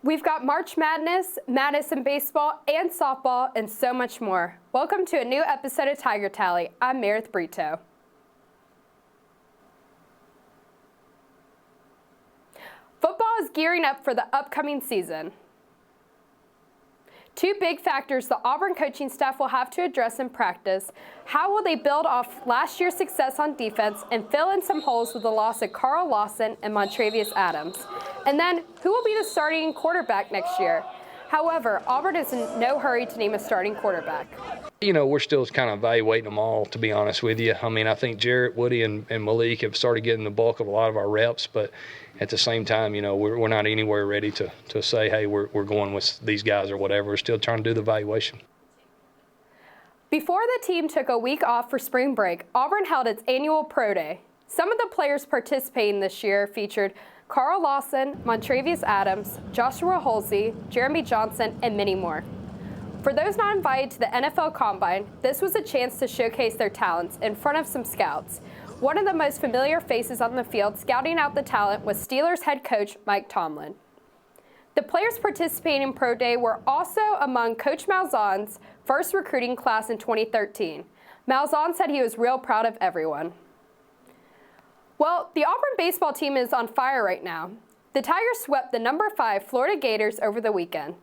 We've got March Madness, Madness in baseball and softball, and so much more. Welcome to a new episode of Tiger Tally. I'm Meredith Brito. Football is gearing up for the upcoming season. Two big factors the Auburn coaching staff will have to address in practice. How will they build off last year's success on defense and fill in some holes with the loss of Carl Lawson and Montravius Adams? And then, who will be the starting quarterback next year? However, Auburn is in no hurry to name a starting quarterback. You know, we're still kind of evaluating them all, to be honest with you. I mean, I think Jarrett, Woody, and Malik have started getting the bulk of a lot of our reps, but at the same time, you know, we're not anywhere ready to say, hey, we're going with these guys or whatever. We're still trying to do the evaluation. Before the team took a week off for spring break, Auburn held its annual Pro Day. Some of the players participating this year featured Carl Lawson, Montravius Adams, Joshua Holsey, Jeremy Johnson, and many more. For those not invited to the NFL Combine, this was a chance to showcase their talents in front of some scouts. One of the most familiar faces on the field scouting out the talent was Steelers head coach Mike Tomlin. The players participating in Pro Day were also among Coach Malzahn's first recruiting class in 2013. Malzahn said he was real proud of everyone. Well, the Auburn baseball team is on fire right now. The Tigers swept the number 5 Florida Gators over the weekend.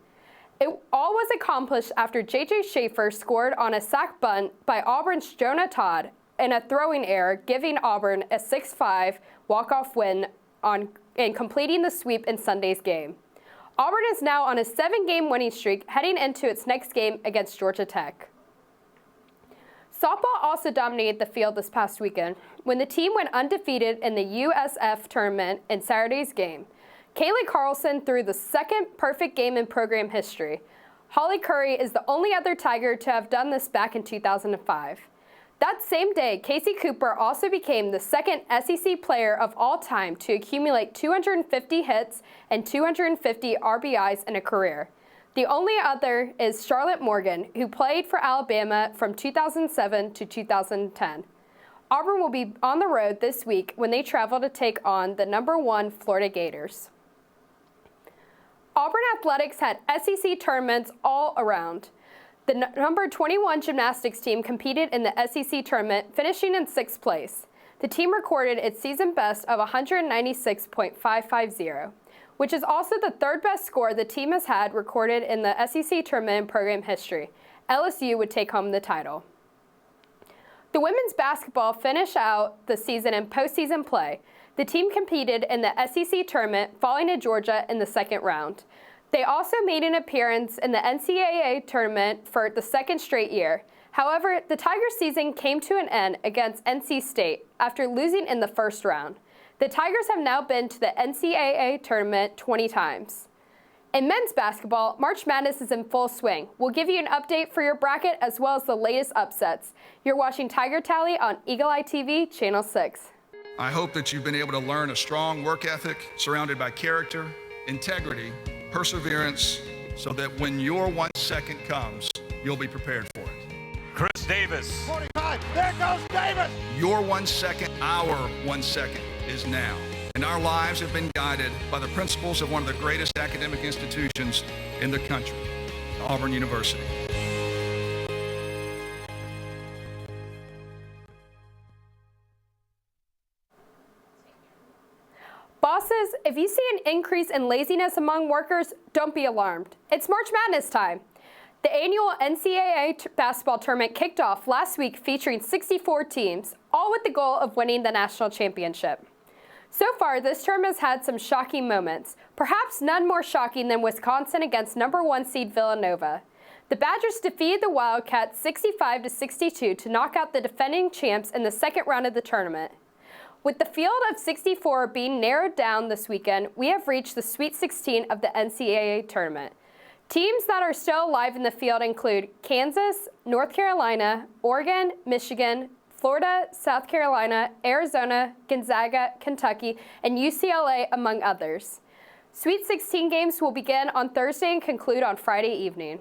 It all was accomplished after J.J. Schaefer scored on a sac bunt by Auburn's Jonah Todd in a throwing error, giving Auburn a 6-5 walk-off win and completing the sweep in Sunday's game. Auburn is now on a 7-game winning streak heading into its next game against Georgia Tech. Softball also dominated the field this past weekend when the team went undefeated in the USF tournament in Saturday's game. Kaylee Carlson threw the second perfect game in program history. Holly Curry is the only other Tiger to have done this back in 2005. That same day, Casey Cooper also became the second SEC player of all time to accumulate 250 hits and 250 RBIs in a career. The only other is Charlotte Morgan, who played for Alabama from 2007 to 2010. Auburn will be on the road this week when they travel to take on the number 1 Florida Gators. Auburn athletics had SEC tournaments all around. The number 21 gymnastics team competed in the SEC tournament, finishing in 6th place. The team recorded its season best of 196.550, which is also the 3rd best score the team has had recorded in the SEC tournament in program history. LSU would take home the title. The women's basketball finished out the season in postseason play. The team competed in the SEC tournament, falling to Georgia in the 2nd round. They also made an appearance in the NCAA tournament for the 2nd straight year. However, the Tigers' season came to an end against NC State after losing in the 1st round. The Tigers have now been to the NCAA tournament 20 times. In men's basketball, March Madness is in full swing. We'll give you an update for your bracket as well as the latest upsets. You're watching Tiger Tally on Eagle Eye TV, Channel 6. I hope that you've been able to learn a strong work ethic surrounded by character, integrity, perseverance, so that when your 1 second comes, you'll be prepared for it. Chris Davis. 45, there goes Davis! Your 1 second, our 1 second is now. And our lives have been guided by the principles of one of the greatest academic institutions in the country, Auburn University. Bosses, if you see an increase in laziness among workers, don't be alarmed. It's March Madness time. The annual NCAA basketball tournament kicked off last week featuring 64 teams, all with the goal of winning the national championship. So far, this tournament has had some shocking moments, perhaps none more shocking than Wisconsin against number 1 seed Villanova. The Badgers defeated the Wildcats 65-62 to knock out the defending champs in the 2nd round of the tournament. With the field of 64 being narrowed down this weekend, we have reached the Sweet 16 of the NCAA tournament. Teams that are still alive in the field include Kansas, North Carolina, Oregon, Michigan, Florida, South Carolina, Arizona, Gonzaga, Kentucky, and UCLA, among others. Sweet 16 games will begin on Thursday and conclude on Friday evening.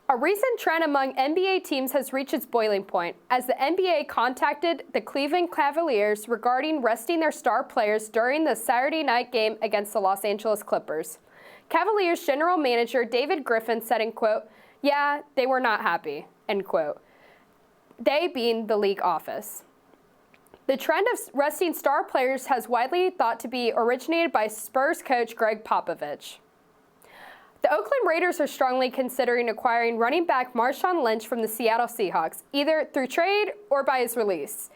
A recent trend among NBA teams has reached its boiling point as the NBA contacted the Cleveland Cavaliers regarding resting their star players during the Saturday night game against the Los Angeles Clippers. Cavaliers general manager David Griffin said in quote, "Yeah, they were not happy," end quote. They being the league office. The trend of resting star players has widely thought to be originated by Spurs coach Greg Popovich. The Oakland Raiders are strongly considering acquiring running back Marshawn Lynch from the Seattle Seahawks, either through trade or by his release.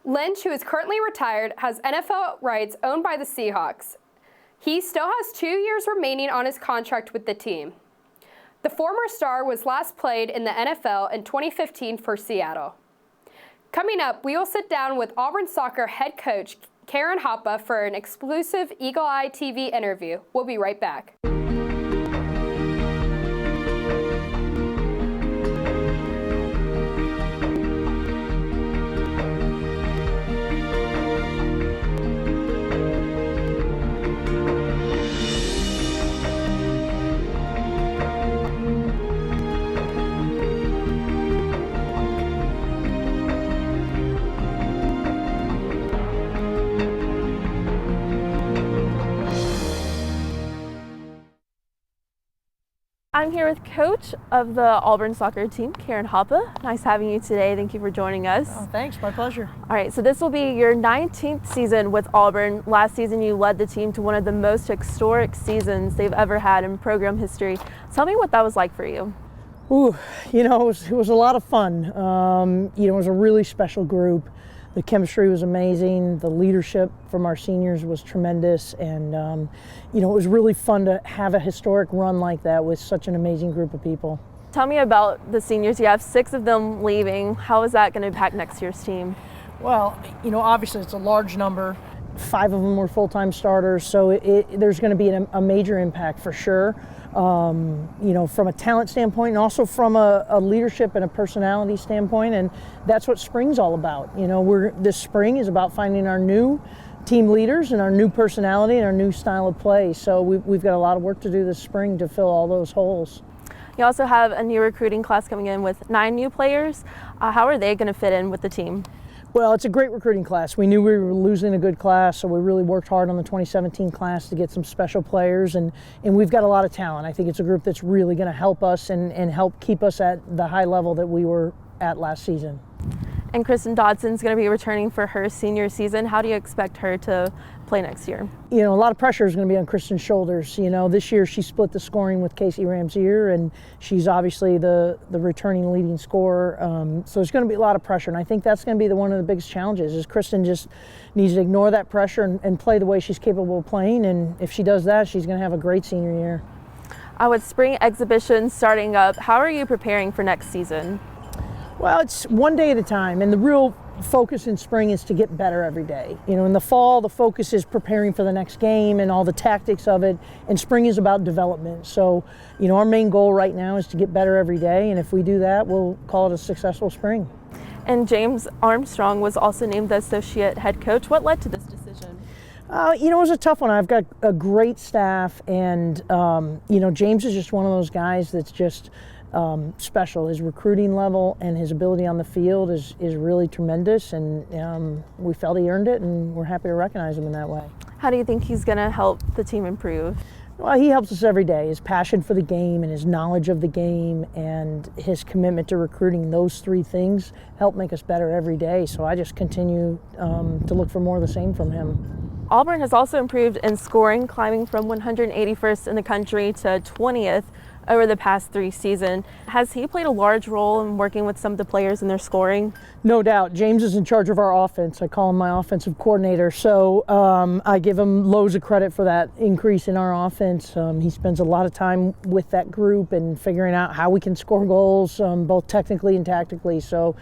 Lynch, who is currently retired, has NFL rights owned by the Seahawks. He still has 2 years remaining on his contract with the team. The former star was last played in the NFL in 2015 for Seattle. Coming up, we will sit down with Auburn soccer head coach Karen Hoppa for an exclusive Eagle Eye TV interview. We'll be right back. I'm here with coach of the Auburn soccer team, Karen Hoppa. Nice having you today. Thank you for joining us. Oh, thanks, my pleasure. All right, so this will be your 19th season with Auburn. Last season you led the team to one of the most historic seasons they've ever had in program history. Tell me what that was like for you. Ooh, you know, it was a lot of fun. It was a really special group. The chemistry was amazing. The leadership from our seniors was tremendous. And, it was really fun to have a historic run like that with such an amazing group of people. Tell me about the seniors. You have 6 of them leaving. How is that going to impact next year's team? Well, obviously it's a large number. 5 of them were full-time starters, so there's going to be a major impact for sure. From a talent standpoint and also from a leadership and a personality standpoint, and that's what spring's all about. This spring is about finding our new team leaders and our new personality and our new style of play. So we've got a lot of work to do this spring to fill all those holes. You also have a new recruiting class coming in with 9 new players. How are they going to fit in with the team? Well, it's a great recruiting class. We knew we were losing a good class, so we really worked hard on the 2017 class to get some special players, and we've got a lot of talent. I think it's a group that's really going to help us and help keep us at the high level that we were at last season. And Kristen Dodson's going to be returning for her senior season. How do you expect her to play next year? A lot of pressure is going to be on Kristen's shoulders. This year she split the scoring with Casey Ramsier, and she's obviously the returning leading scorer. So there's going to be a lot of pressure, and I think that's going to be one of the biggest challenges. Is Kristen just needs to ignore that pressure and play the way she's capable of playing, and if she does that, she's going to have a great senior year. With spring exhibitions starting up, how are you preparing for next season? Well, it's one day at a time, and the real focus in spring is to get better every day. In the fall, the focus is preparing for the next game and all the tactics of it, and spring is about development. So, our main goal right now is to get better every day, and if we do that, we'll call it a successful spring. And James Armstrong was also named the associate head coach. What led to this decision? It was a tough one. I've got a great staff, and, James is just one of those guys that's just special. His recruiting level and his ability on the field is really tremendous, and we felt he earned it, and we're happy to recognize him in that way. How do you think he's going to help the team improve? Well, he helps us every day. His passion for the game and his knowledge of the game and his commitment to recruiting, those 3 things help make us better every day. So I just continue to look for more of the same from him. Auburn has also improved in scoring, climbing from 181st in the country to 20th over the past 3 seasons. Has he played a large role in working with some of the players in their scoring? No doubt. James is in charge of our offense. I call him my offensive coordinator. So I give him loads of credit for that increase in our offense. He spends a lot of time with that group and figuring out how we can score goals, both technically and tactically. So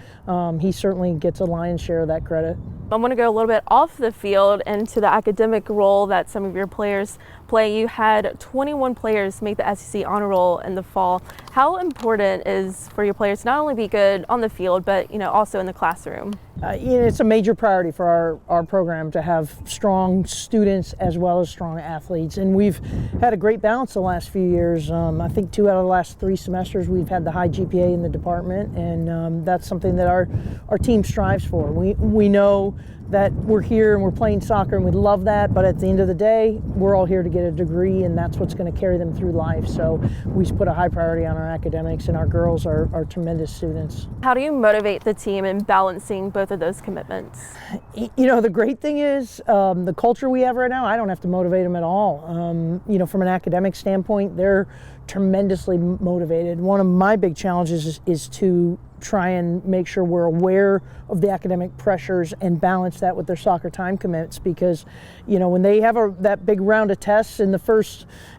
he certainly gets a lion's share of that credit. I want to go a little bit off the field into the academic role that some of your players play. You had 21 players make the SEC honor roll in the fall. How important is for your players to not only be good on the field, but also in the classroom? It's a major priority for our program to have strong students as well as strong athletes, and we've had a great balance the last few years. I think 2 out of the last 3 semesters we've had the high GPA in the department, and that's something that our team strives for. We know that we're here and we're playing soccer and we love that, but at the end of the day, we're all here to get a degree, and that's what's going to carry them through life. So we put a high priority on our academics, and our girls are tremendous students. How do you motivate the team in balancing both of those commitments? You know, the great thing is the culture we have right now, I don't have to motivate them at all. You know, from an academic standpoint, they're tremendously motivated. One of my big challenges is to try and make sure we're aware of the academic pressures and balance that with their soccer time commitments, because you know, when they have that big round of tests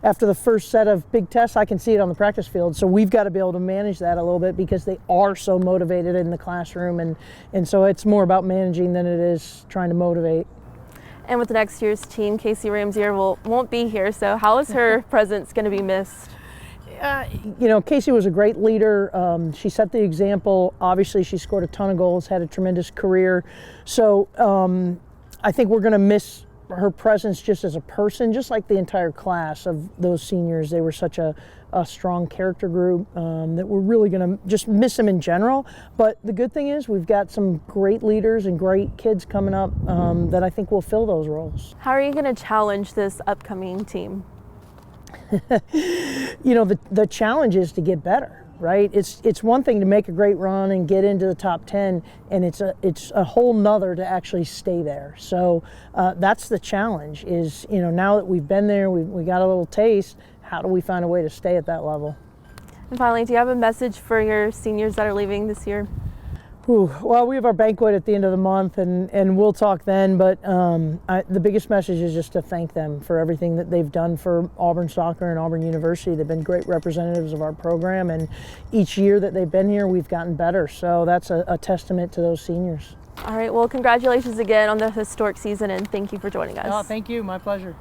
after the first set of big tests, I can see it on the practice field. So we've got to be able to manage that a little bit, because they are so motivated in the classroom, and so it's more about managing than it is trying to motivate. And with next year's team, Casey Ramsey won't be here, so how is her presence going to be missed? You know, Casey was a great leader. She set the example. Obviously, she scored a ton of goals, had a tremendous career. So I think we're going to miss her presence just as a person, just like the entire class of those seniors. They were such a strong character group that we're really going to just miss them in general. But the good thing is we've got some great leaders and great kids coming up that I think will fill those roles. How are you going to challenge this upcoming team? You know, the challenge is to get better, right? It's one thing to make a great run and get into the top 10, and it's a whole nother to actually stay there. So that's the challenge is, you know, now that we've been there, we got a little taste, how do we find a way to stay at that level? And finally, do you have a message for your seniors that are leaving this year? Well, we have our banquet at the end of the month, and we'll talk then, but the biggest message is just to thank them for everything that they've done for Auburn soccer and Auburn University. They've been great representatives of our program, and each year that they've been here, we've gotten better. So that's a testament to those seniors. All right, well, congratulations again on the historic season, and thank you for joining us. Oh, thank you. My pleasure.